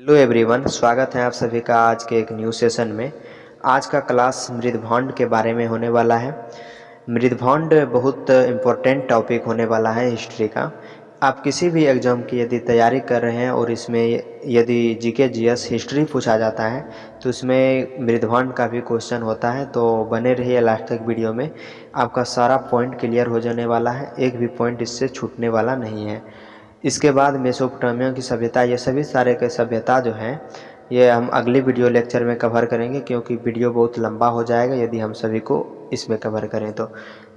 Hello everyone, स्वागत है आप सभी का आज के एक न्यू सेशन में। आज का क्लास मृदभांड के बारे में होने वाला है। मृदभांड बहुत इम्पोर्टेंट टॉपिक होने वाला है हिस्ट्री का। आप किसी भी एग्ज़ाम की यदि तैयारी कर रहे हैं और इसमें यदि जीके जीएस हिस्ट्री पूछा जाता है तो इसमें मृदभांड का भी क्वेश्चन होता है। तो बने रहिए लास्ट तक वीडियो में, आपका सारा पॉइंट क्लियर हो जाने वाला है, एक भी पॉइंट इससे छूटने वाला नहीं है। इसके बाद मेसोपोटामिया की सभ्यता, ये सभी सारे के सभ्यता जो हैं ये हम अगले वीडियो लेक्चर में कवर करेंगे, क्योंकि वीडियो बहुत लंबा हो जाएगा यदि हम सभी को इसमें कवर करें तो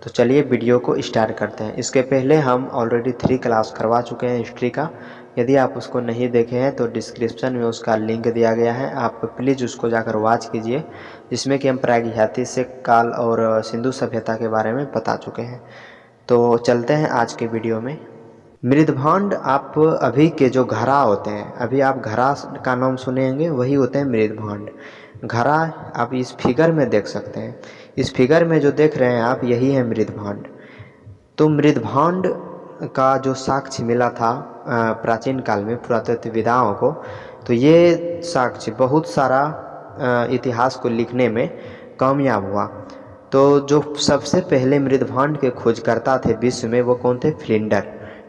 चलिए वीडियो को स्टार्ट करते हैं। इसके पहले हम ऑलरेडी 3 क्लास करवा चुके हैं हिस्ट्री का। यदि आप उसको नहीं देखे हैं तो डिस्क्रिप्शन में उसका लिंक दिया गया है, आप प्लीज़ उसको जाकर वॉच कीजिए, जिसमें कि हम प्रागैतिहासिक काल और सिंधु सभ्यता के बारे में बता चुके हैं। तो चलते हैं आज के वीडियो में। मृदभांड आप अभी के जो घड़ा होते हैं, अभी आप घड़ा का नाम सुनेंगे, वही होते हैं मृदभांड। घड़ा आप इस फिगर में देख सकते हैं, इस फिगर में जो देख रहे हैं आप, यही है मृदभांड। तो मृदभांड का जो साक्ष्य मिला था प्राचीन काल में पुरातत्वविदाओं को, तो ये साक्ष्य बहुत सारा इतिहास को लिखने में कामयाब हुआ। तो जो सबसे पहले मृदभांड के खोजकर्ता थे विश्व में, वो कौन थे?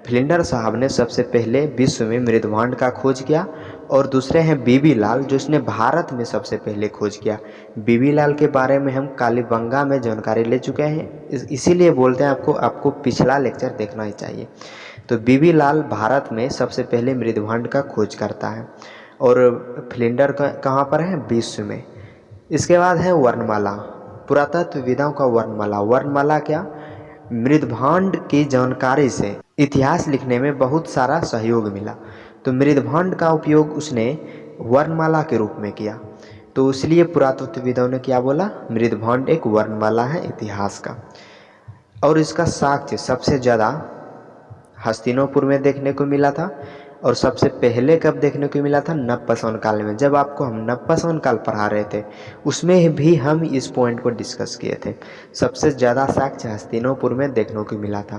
फ्लिंडर साहब ने सबसे पहले विश्व में मृदभांड का खोज किया। और दूसरे हैं बीबी लाल, जो इसने भारत में सबसे पहले खोज किया। बीबी लाल के बारे में हम कालीबंगा में जानकारी ले चुके हैं, इसीलिए बोलते हैं आपको पिछला लेक्चर देखना ही चाहिए। तो बीबी लाल भारत में सबसे पहले मृदभांड का खोज करता है, और फ्लिंडर कहाँ पर है? विश्व में। इसके बाद है वर्णमाला, पुरातत्वविदाओं का वर्णमाला। वर्णमाला क्या? मृदभांड की जानकारी से इतिहास लिखने में बहुत सारा सहयोग मिला, तो मृदभांड का उपयोग उसने वर्णमाला के रूप में किया। तो इसलिए पुरातत्वविदों ने क्या बोला? मृदभांड एक वर्णमाला है इतिहास का। और इसका साक्ष्य सबसे ज़्यादा हस्तिनापुर में देखने को मिला था, और सबसे पहले कब देखने को मिला था? नवपाषाण काल में। जब आपको हम नवपाषाण काल पढ़ा रहे थे उसमें भी हम इस पॉइंट को डिस्कस किए थे। सबसे ज़्यादा साक्ष्य हस्तिनापुर में देखने को मिला था।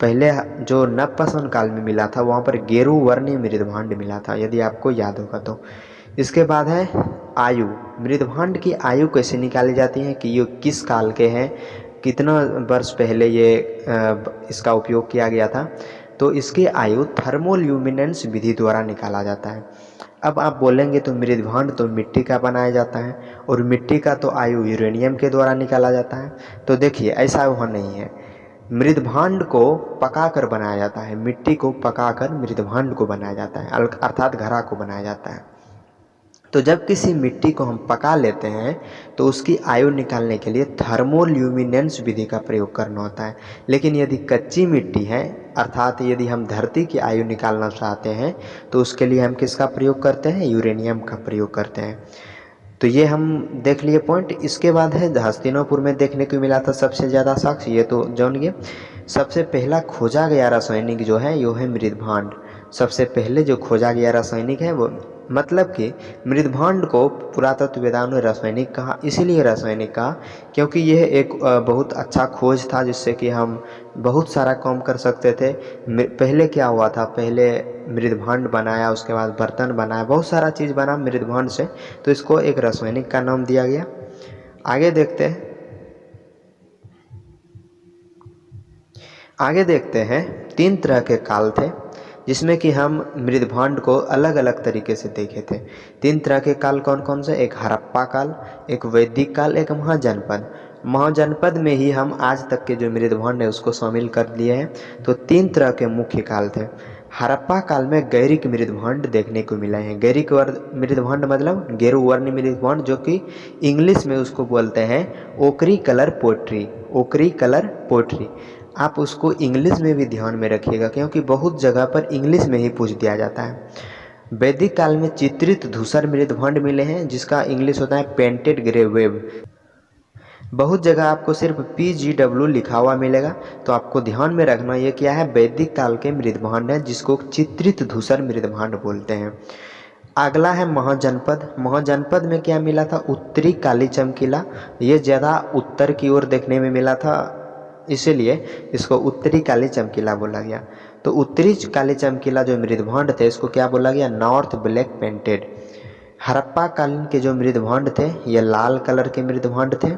पहले जो नवपाषाण काल में मिला था वहाँ पर गेरू वर्णी मृदभांड मिला था, यदि आपको याद होगा तो। इसके बाद है आयु। मृदभांड की आयु कैसे निकाली जाती है कि ये किस काल के हैं, कितना वर्ष पहले ये इसका उपयोग किया गया था। तो इसकी आयु थर्मोल्यूमिनेंस विधि द्वारा निकाला जाता है। अब आप बोलेंगे तो मृदभांड तो मिट्टी का बनाया जाता है, और मिट्टी का तो आयु यूरेनियम के द्वारा निकाला जाता है। तो देखिए, ऐसा वहाँ नहीं है। मृदभांड को पकाकर बनाया जाता है, मिट्टी को पकाकर मृदभांड को बनाया जाता है, अर्थात घड़ा को बनाया जाता है। तो जब किसी मिट्टी को हम पका लेते हैं तो उसकी आयु निकालने के लिए थर्मोल्यूमिनेंस विधि का प्रयोग करना होता है। लेकिन यदि कच्ची मिट्टी है, अर्थात यदि हम धरती की आयु निकालना चाहते हैं, तो उसके लिए हम किसका प्रयोग करते हैं? यूरेनियम का प्रयोग करते हैं। तो ये हम देख लिए पॉइंट। इसके बाद है हस्तिनापुर में देखने को मिला था सबसे ज़्यादा साक्ष्य, ये तो जानिए। सबसे पहला खोजा गया रासायनिक जो है वो है मृदभांड। सबसे पहले जो खोजा गया रासायनिक है वो, मतलब कि मृदभांड को पुरातत्वविदाओं ने रासायनिक कहा। इसीलिए रासायनिक कहा क्योंकि यह एक बहुत अच्छा खोज था, जिससे कि हम बहुत सारा काम कर सकते थे। पहले क्या हुआ था? पहले मृदभांड बनाया, उसके बाद बर्तन बनाया, बहुत सारा चीज़ बना मृदभांड से, तो इसको एक रासायनिक का नाम दिया गया। आगे देखते हैं 3 तरह के काल थे, जिसमें कि हम मृदभांड को अलग अलग तरीके से देखे थे। 3 तरह के काल कौन कौन से? एक हड़प्पा काल, एक वैदिक काल, एक महाजनपद। महाजनपद में ही हम आज तक के जो मृदभांड है उसको शामिल कर लिए हैं। तो 3 तरह के मुख्य काल थे। हड़प्पा काल में गैरिक मृदभांड देखने को मिले हैं। गैरिक मृदभांड मतलब गेरू वर्ण मृदभांड, जो कि इंग्लिश में उसको बोलते हैं ओकरी कलर पोट्री। ओकरी कलर पोट्री, आप उसको इंग्लिश में भी ध्यान में रखिएगा, क्योंकि बहुत जगह पर इंग्लिश में ही पूछ दिया जाता है। वैदिक काल में चित्रित धूसर मृदभांड मिले हैं, जिसका इंग्लिश होता है पेंटेड ग्रे वेब। बहुत जगह आपको सिर्फ PGW लिखा हुआ मिलेगा, तो आपको ध्यान में रखना ये क्या है? वैदिक काल के मृदभांड है, जिसको चित्रित धूसर मृदभांड बोलते हैं। अगला है महाजनपद। महाजनपद में क्या मिला था? उत्तरी काली चमकीला। ये ज़्यादा उत्तर की ओर देखने में मिला था, इसीलिए इसको उत्तरी काली चमकीला बोला गया। तो उत्तरी काली चमकीला जो मृदभांड थे इसको क्या बोला गया, नॉर्थ ब्लैक पेंटेड। हड़प्पा कालीन के जो मृदभांड थे ये लाल कलर के मृदभांड थे।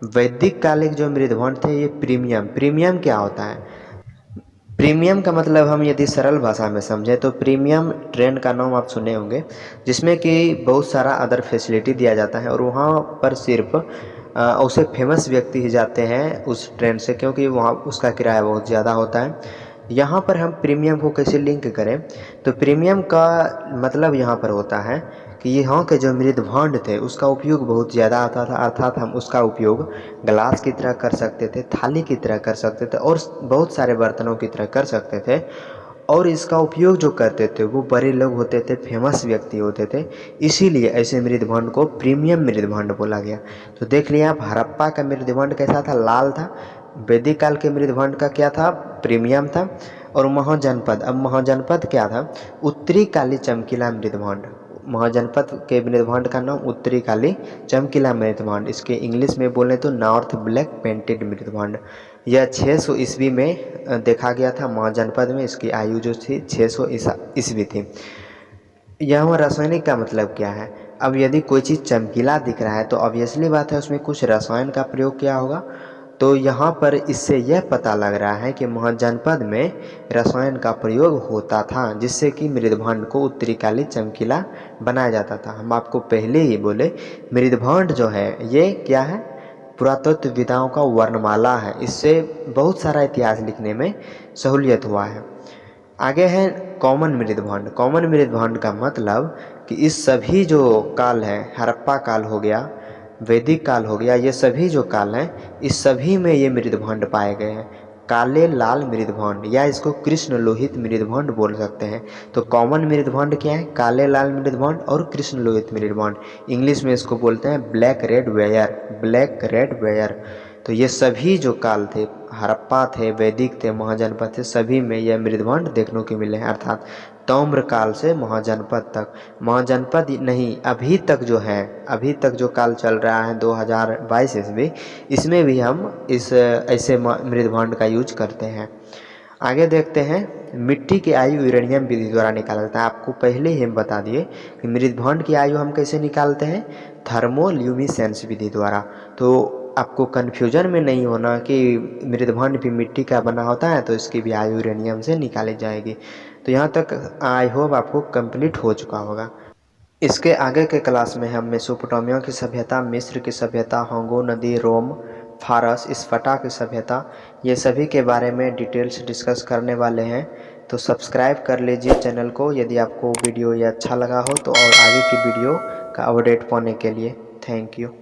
वैदिक कालिक जो मृदभांड थे ये प्रीमियम। प्रीमियम क्या होता है, प्रीमियम का मतलब हम यदि सरल भाषा में समझें तो प्रीमियम ट्रेन का नाम आप सुने होंगे, जिसमें कि बहुत सारा अदर फैसिलिटी दिया जाता है और वहाँ पर सिर्फ उसे फेमस व्यक्ति ही जाते हैं उस ट्रेन से, क्योंकि वहाँ उसका किराया बहुत ज़्यादा होता है। यहाँ पर हम प्रीमियम को कैसे लिंक करें, तो प्रीमियम का मतलब यहाँ पर होता है कि यहाँ के जो मृदभांड थे उसका उपयोग बहुत ज़्यादा आता था, अर्थात हम उसका उपयोग ग्लास की तरह कर सकते थे, थाली की तरह कर सकते थे और बहुत सारे बर्तनों की तरह कर सकते थे। और इसका उपयोग जो करते थे वो बड़े लोग होते थे, फेमस व्यक्ति होते थे, इसीलिए ऐसे मृदभांड को प्रीमियम मृदभांड बोला गया। तो देख लिया आप, हड़प्पा का मृदभांड कैसा था, लाल था। वैदिक काल के मृदभांड का क्या था, प्रीमियम था। और महाजनपद, अब महाजनपद क्या था, उत्तरी काली चमकीला मृदभांड। महाजनपद के मृदभांड का नाम उत्तरी काली चमकीला मृदभांड, इसके इंग्लिश में बोले तो नॉर्थ ब्लैक पेंटेड मृदभांड। यह 600 ईस्वी में देखा गया था महाजनपद में। इसकी आयु जो थी 600 ईस्वी थी। यहाँ रासायनिक का मतलब क्या है, अब यदि कोई चीज़ चमकीला दिख रहा है तो ऑब्वियसली बात है उसमें कुछ रसायन का प्रयोग किया होगा। तो यहाँ पर इससे यह पता लग रहा है कि महाजनपद में रसायन का प्रयोग होता था, जिससे कि मृदभांड को उत्तरी काली चमकीला बनाया जाता था। हम आपको पहले ही बोले मृदभांड जो है ये क्या है, पुरातत्वविदाओं का वर्णमाला है। इससे बहुत सारा इतिहास लिखने में सहूलियत हुआ है। आगे है कॉमन मृदभांड। कॉमन मृदभांड का मतलब कि इस सभी जो काल है, हड़प्पा काल हो गया, वैदिक काल हो गया, ये सभी जो काल हैं इस सभी में ये मृदभांड पाए गए हैं। काले लाल मृदभांड या इसको कृष्ण लोहित मृदभांड बोल सकते हैं। तो कॉमन मृदभांड क्या है, काले लाल मृदभांड और कृष्ण लोहित मृदभांड। इंग्लिश में इसको बोलते हैं black red ware, black red ware. तो ये सभी जो काल थे, हड़प्पा थे, वैदिक थे, महाजनपद थे, सभी में यह मृदभांड देखने को मिले हैं। अर्थात ताम्र काल से महाजनपद तक, महाजनपद नहीं अभी तक जो है, अभी तक जो काल चल रहा है 2022 ईस्वी, इसमें भी हम इस ऐसे मृदभांड का यूज करते हैं। आगे देखते हैं, मिट्टी की आयु यूरेनियम विधि द्वारा निकाला जाता है। आपको पहले ही हम बता दिए कि मृदभांड की आयु हम कैसे निकालते हैं, थर्मोल्यूमिसेंस विधि द्वारा। तो आपको कन्फ्यूजन में नहीं होना कि मृदभांड भी मिट्टी का बना होता है तो इसकी भी आयु यूरेनियम से निकाली जाएगी। तो यहाँ तक आई होप आपको कंप्लीट हो चुका होगा। इसके आगे के क्लास में हम मेसोपोटामिया की सभ्यता, मिस्र की सभ्यता, होंगो नदी, रोम, फारस, स्पार्टा की सभ्यता, ये सभी के बारे में डिटेल्स डिस्कस करने वाले हैं। तो सब्सक्राइब कर लीजिए चैनल को यदि आपको वीडियो ये अच्छा लगा हो तो, और आगे की वीडियो का अपडेट पाने के लिए। Thank you.